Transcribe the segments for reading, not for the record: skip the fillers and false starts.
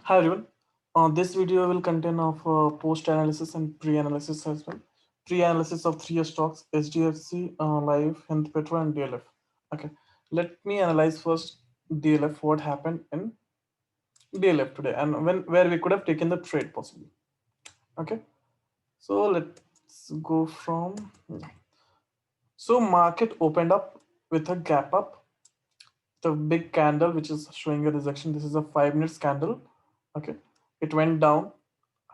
Hi everyone. This video will contain of post-analysis and pre-analysis as well. Pre-analysis of three stocks: HDFC, Life, Health Petro, and DLF. Okay, let me analyze first DLF. What happened in DLF today, and where we could have taken the trade possibly. Okay, so let's go from. So market opened up with a gap up, the big candle which is showing a rejection. This is a 5 minute candle. Okay, it went down.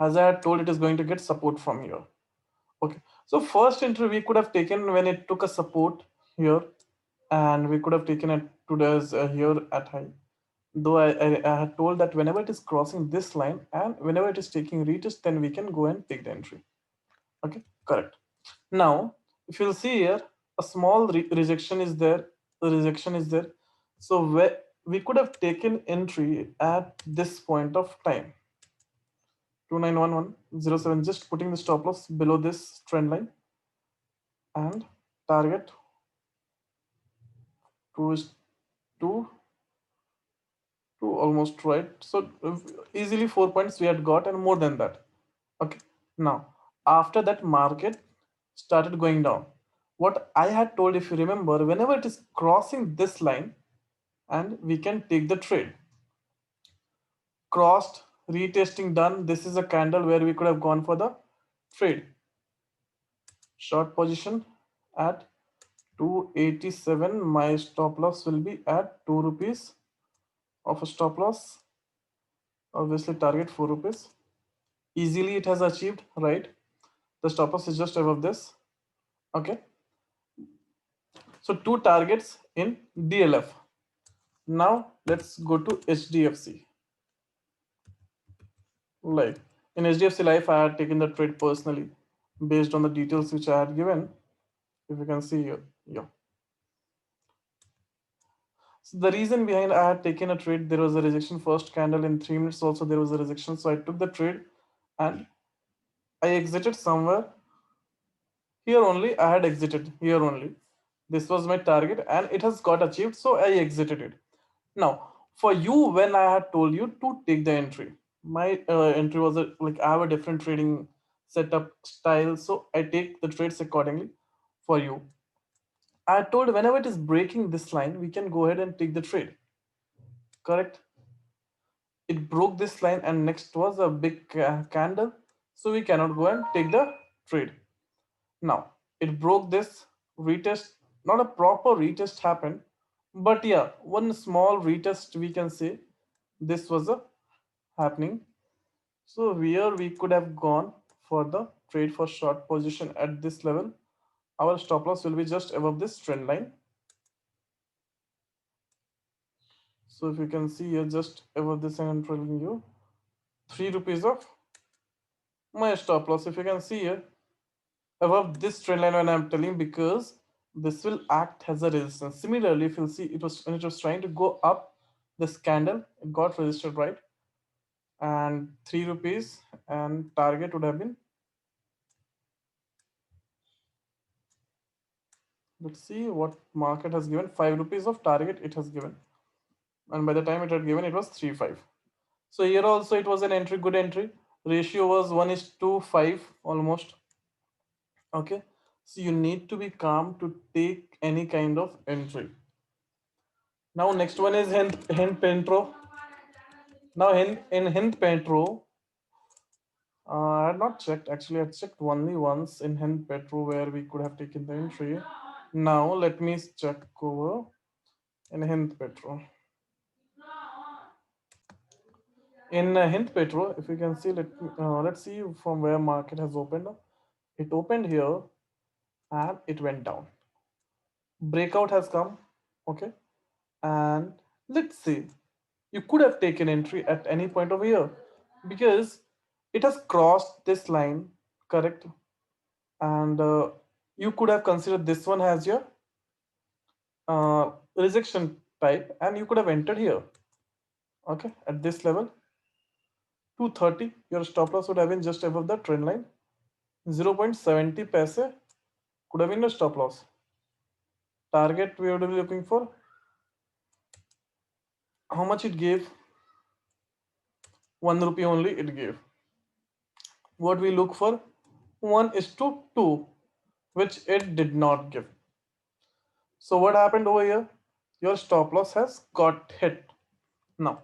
As I had told, it is going to get support from here. Okay, so first entry we could have taken when it took a support here, and we could have taken it today's here at high. Though I had told that whenever it is crossing this line and whenever it is taking retest, then we can go and take the entry. Okay, correct. Now, if you'll see here, a small rejection is there. The rejection is there. So where we could have taken entry at this point of time. 291107, just putting the stop loss below this trend line and target 2 is 2 to almost right. So easily 4 points we had got and more than that. Okay, now after that market started going down. What I had told, if you remember, whenever it is crossing this line and we can take the trade. Crossed, retesting done. This is a candle where we could have gone for the trade. Short position at 287. My stop loss will be at 2 rupees of a stop loss. Obviously target 4 rupees. Easily it has achieved, right? The stop loss is just above this. Okay, so two targets in DLF. Now let's go to HDFC Life. In HDFC Life, I had taken the trade personally based on the details which I had given. If you can see here, yeah. So the reason behind I had taken a trade, there was a rejection first candle in 3 minutes. Also, there was a rejection, so I took the trade and I exited somewhere here only. I had exited here only. This was my target and it has got achieved, so I exited it. Now, for you, when I had told you to take the entry, my entry was like I have a different trading setup style, so I take the trades accordingly. For you, I told whenever it is breaking this line, we can go ahead and take the trade. Correct? It broke this line, and next was a big candle, so we cannot go and take the trade. Now it broke this retest, not a proper retest happened, but yeah, one small retest we can say this was a happening. So here we could have gone for the trade for short position at this level. Our stop loss will be just above this trend line. So if you can see here, just above this, I am telling you 3 rupees of my stop loss. If you can see here, above this trend line when I'm telling, because this will act as a resistance. Similarly, if you'll see, it was when it was trying to go up this candle, it got resisted, right? And 3 rupees and target would have been, let's see what market has given. 5 rupees of target it has given, and by the time it had given, it was 3.5. So here also it was an entry, good entry. Ratio was 1:5 almost. Okay, so you need to be calm to take any kind of entry. Now next one is Hind Pentro. Now in Hind Petro, I had not checked. Actually, I checked only once in Hind Petro where we could have taken the entry. Now let me check over in Hind Petro. In Hind Petro, if you can see, let's see from where market has opened up. It opened here and it went down. Breakout has come, okay, and let's see. You could have taken entry at any point over here because it has crossed this line, correct? And you could have considered this one as your rejection type, and you could have entered here, okay, at this level 230. Your stop loss would have been just above the trend line. 0.70 paise could have been the stop loss. Target we would be looking for how much it gave. 1 rupee only it gave. What we look for? 1:2, which it did not give. So what happened over here? Your stop loss has got hit. Now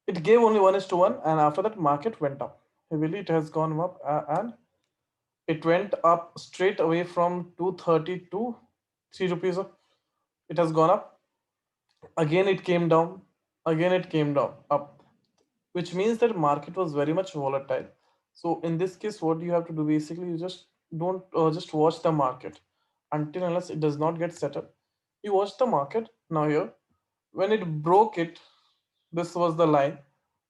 it gave only 1:1, and after that market went up heavily. It has gone up, and it went up straight away from 230 to 3 rupees. It has gone up. Again it came down. Again it came down up, which means that market was very much volatile. So in this case, what you have to do basically, you just don't just watch the market until unless it does not get settled. You watch the market. Now here, when it broke it, this was the line.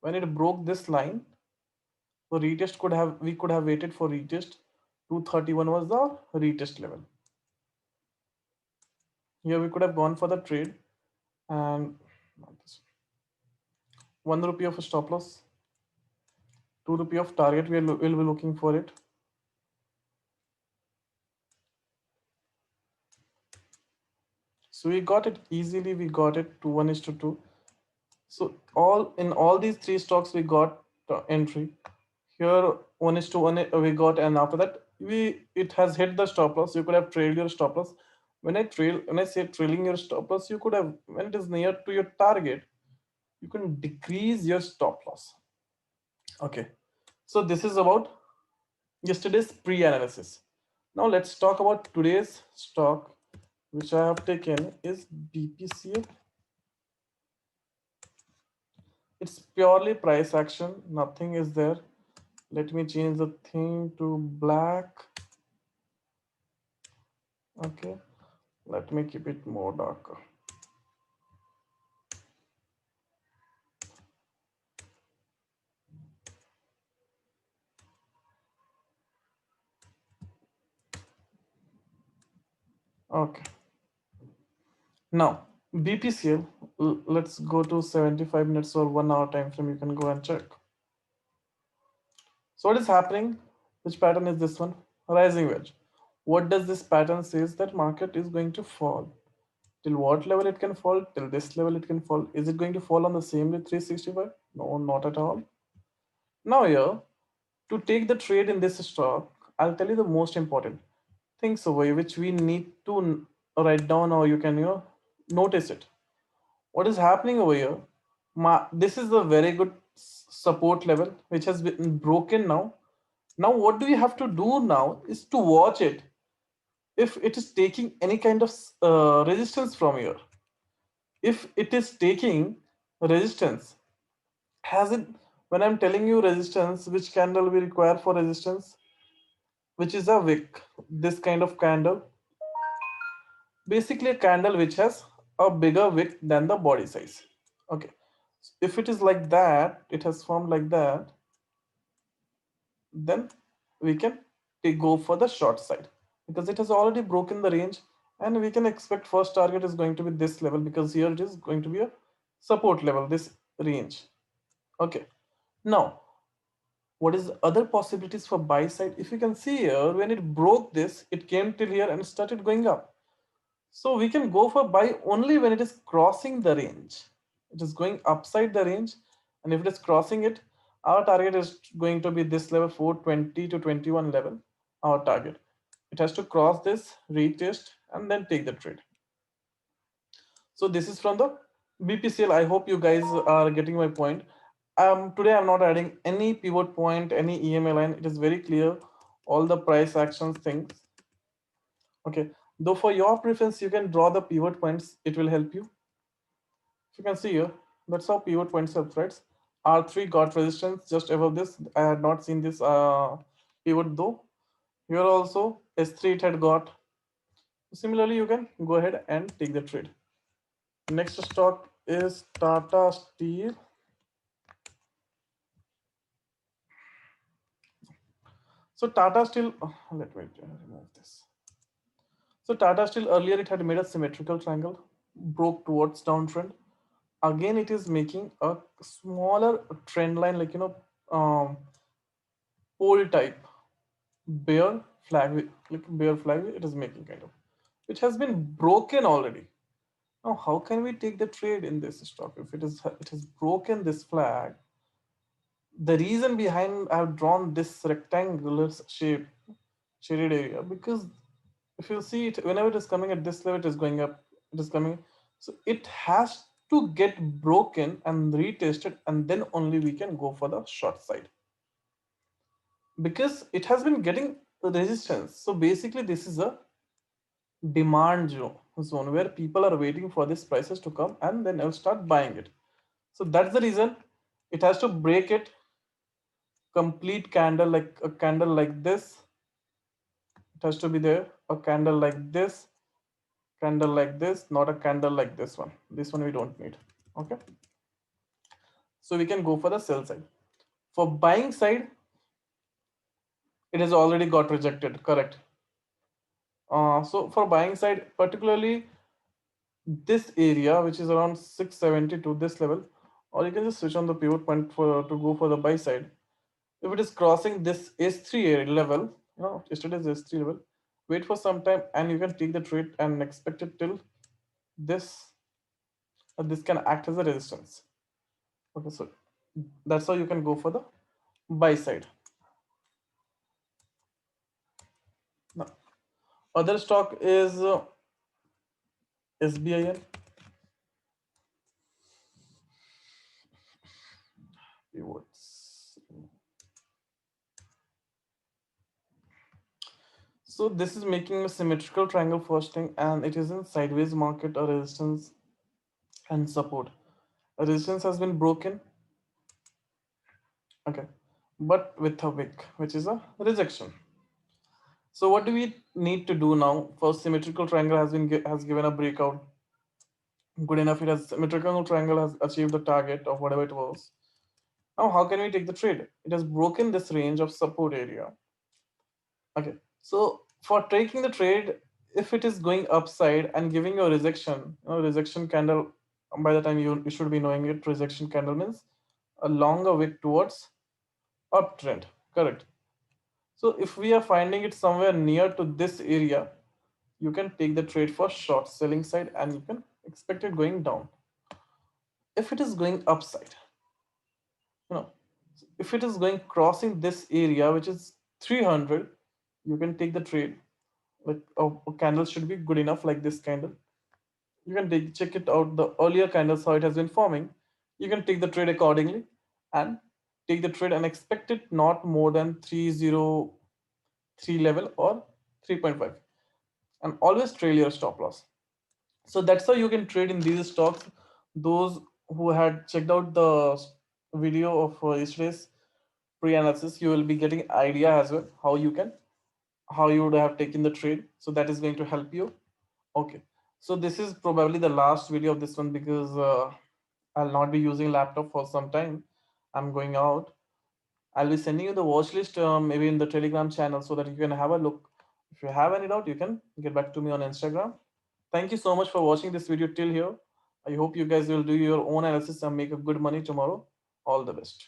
When it broke this line, for retest we could have waited for retest. 231 was the retest level. Here we could have gone for the trade, and 1 rupee of a stop loss, 2 rupee of target. We'll be looking for it. So we got it easily. We got it to 1:2. So all these three stocks we got entry. Here 1:1 we got, and after that it has hit the stop loss. You could have trailed your stop loss. When I say trailing your stop loss, you could have, when it is near to your target, you can decrease your stop loss. Okay. So this is about yesterday's pre-analysis. Now let's talk about today's stock, which I have taken is BPCL. It's purely price action, nothing is there. Let me change the theme to black. Okay, let me keep it more darker. Okay, now BPCL, let's go to 75 minutes or 1 hour time frame. You can go and check. So what is happening? Which pattern is this one? Rising wedge. What does this pattern says? That market is going to fall. Till what level it can fall? Till this level it can fall. Is it going to fall on the same with 365? No, not at all. Now here, to take the trade in this stock, I'll tell you the most important things over here, which we need to write down, or you can notice it. What is happening over here? This is a very good support level which has been broken now. Now what do we have to do now is to watch it. If it is taking any kind of resistance from here, if it is taking resistance, has it, when I'm telling you resistance, which candle we require for resistance, which is a wick, this kind of candle, basically a candle which has a bigger wick than the body size. Okay, if it is like that, it has formed like that, then we can go for the short side, because it has already broken the range, and we can expect first target is going to be this level, because here it is going to be a support level, this range. Okay, now what is the other possibilities for buy side? If you can see here, when it broke this, it came till here and started going up. So we can go for buy only when it is crossing the range. It is going upside the range, and if it is crossing it, our target is going to be this level, 420 to 21 level, our target. It has to cross this, retest, and then take the trade. So this is from the BPCL. I hope you guys are getting my point. Today I'm not adding any pivot point, any EMA line. It is very clear, all the price actions things. Okay, though for your preference, you can draw the pivot points. It will help you. If you can see here, that's how pivot points help, right? R3 got resistance just above this. I had not seen this pivot though. Here also S3 it had got. Similarly, you can go ahead and take the trade. Next stock is Tata Steel. So Tata Steel, let me remove this. So Tata Steel, earlier it had made a symmetrical triangle, broke towards downtrend. Again, it is making a smaller trend line, like pole type, bear flag, like bear flag. It is making kind of, which has been broken already. Now, how can we take the trade in this stock if it has broken this flag? The reason behind I have drawn this rectangular shape, shaded area, because if you see it, whenever it is coming at this level, it is going up, it is coming. So it has to get broken and retested, and then only we can go for the short side. Because it has been getting resistance. So basically, this is a demand zone where people are waiting for these prices to come and then they'll start buying it. So that's the reason it has to break it, complete candle, like a candle like this. It has to be there, a candle like this, candle like this, not a candle like this one. This one we don't need. Okay. So we can go for the sell side. For buying side, it has already got rejected, correct? So for buying side, particularly this area, which is around 670 to this level, or you can just switch on the pivot point for to go for the buy side. If it is crossing this S3 area level, yesterday's S3 level, wait for some time and you can take the trade and expect it till this. This can act as a resistance. Okay, so that's how you can go for the buy side. Now, other stock is SBIN. Pivots. So this is making a symmetrical triangle first thing, and it is in sideways market or resistance and support. Resistance has been broken. Okay, but with a wick, which is a rejection. So what do we need to do now? First, symmetrical triangle has given a breakout. Good enough. It has symmetrical triangle has achieved the target of whatever it was. Now, how can we take the trade? It has broken this range of support area. Okay, so for taking the trade, if it is going upside and giving you a rejection, rejection candle, by the time you should be knowing it, rejection candle means a longer wick towards uptrend, correct? So if we are finding it somewhere near to this area, you can take the trade for short selling side and you can expect it going down. If it is going upside, you know, if it is going crossing this area, which is 300, you can take the trade. Like a candle should be good enough, like this candle. You can check it out, the earlier candles, how it has been forming. You can take the trade accordingly and take the trade and expect it not more than 303 level or 3.5, and always trail your stop loss. So that's how you can trade in these stocks. Those who had checked out the video of yesterday's pre-analysis, you will be getting idea as well how you would have taken the trade. So that is going to help you. Okay, so this is probably the last video of this one, because I'll not be using laptop for some time. I'm going out. I'll be sending you the watch list maybe in the Telegram channel so that you can have a look. If you have any doubt, you can get back to me on Instagram. Thank you so much for watching this video till here. I hope you guys will do your own analysis and make a good money tomorrow. All the best.